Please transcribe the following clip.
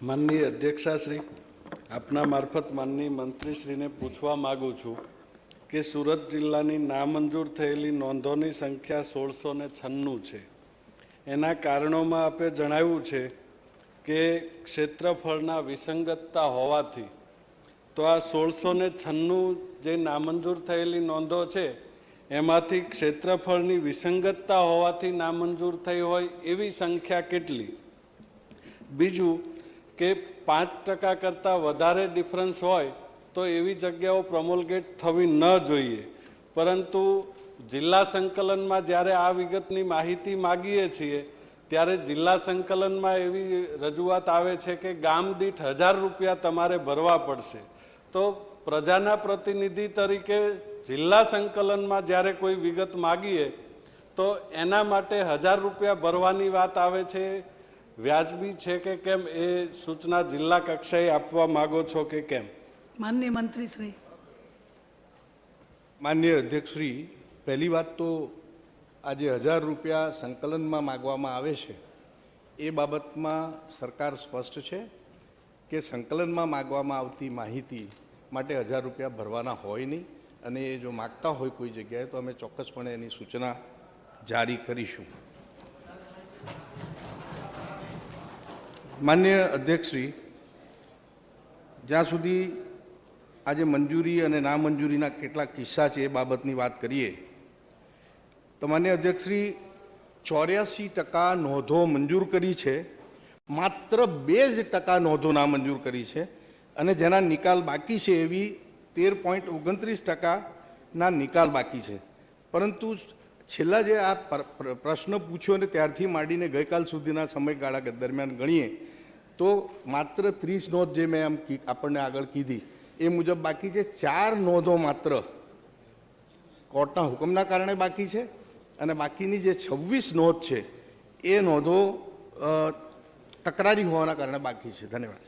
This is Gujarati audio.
માનનીય અધ્યક્ષાશ્રી, આપના મારફત માનનીય મંત્રીશ્રીને પૂછવા માગું છું કે સુરત જિલ્લાની નામંજૂર થયેલી નોંધોની સંખ્યા 1696 છે. એના કારણોમાં આપે જણાવ્યું છે કે ક્ષેત્રફળના વિસંગતતા હોવાથી તો આ 1696 જે નામંજૂર થયેલી નોંધો છે એમાંથી ક્ષેત્રફળની વિસંગતતા હોવાથી નામંજૂર થઈ હોય એવી સંખ્યા કેટલી? બીજું કે 5% કરતાં વધારે ડિફરન્સ હોય તો એવી જગ્યાઓ પ્રમોલગેટ થવી ન જોઈએ, પરંતુ જિલ્લા સંકલનમાં જ્યારે આ વિગતની માહિતી માગીએ છીએ ત્યારે જિલ્લા સંકલનમાં એવી રજૂઆત આવે છે કે ગામ દીઠ 1000 રૂપિયા તમારે ભરવા પડશે. તો પ્રજાના પ્રતિનિધિ તરીકે જિલ્લા સંકલનમાં જ્યારે કોઈ વિગત માગીએ તો એના માટે 1000 રૂપિયા ભરવાની વાત આવે છે. વ્યાજબી છે કે કેમ એ સૂચના જિલ્લા કક્ષાએ આપવા માગો છો કે કેમ? માનનીય મંત્રીશ્રી. માનનીય અધ્યક્ષશ્રી, પહેલી વાત તો આજે 1000 રૂપિયા સંકલનમાં માગવામાં આવે છે એ બાબતમાં સરકાર સ્પષ્ટ છે કે સંકલનમાં માગવામાં આવતી માહિતી માટે 1000 રૂપિયા ભરવાના હોય નહીં, અને એ જો માગતા હોય કોઈ જગ્યાએ તો અમે ચોક્કસપણે એની સૂચના જારી કરીશું. માનનીય અધ્યક્ષશ્રી, જ્યાં સુધી આજે મંજૂરી અને નામંજૂરીના કેટલાક કિસ્સા છે એ બાબતની વાત કરીએ તો માનનીય અધ્યક્ષશ્રી, 84% નોંધો મંજૂર કરી છે, માત્ર 2% નોંધો નામંજૂર કરી છે, અને જેના નિકાલ બાકી છે એવી 13.29% નિકાલ બાકી છે. પરંતુ છેલ્લા જે આ પ્રશ્ન પૂછ્યો અને ત્યારથી માંડીને ગઈકાલ સુધીના સમયગાળા દરમિયાન ગણીએ તો માત્ર 30 નોંધ જે મેં આપણને આગળ કીધી એ મુજબ બાકી છે. 4 નોંધો માત્ર કોર્ટના હુકમના કારણે બાકી છે, અને બાકીની જે 26 નોંધ છે એ નોંધો તકરારી હોવાના કારણે બાકી છે. ધન્યવાદ.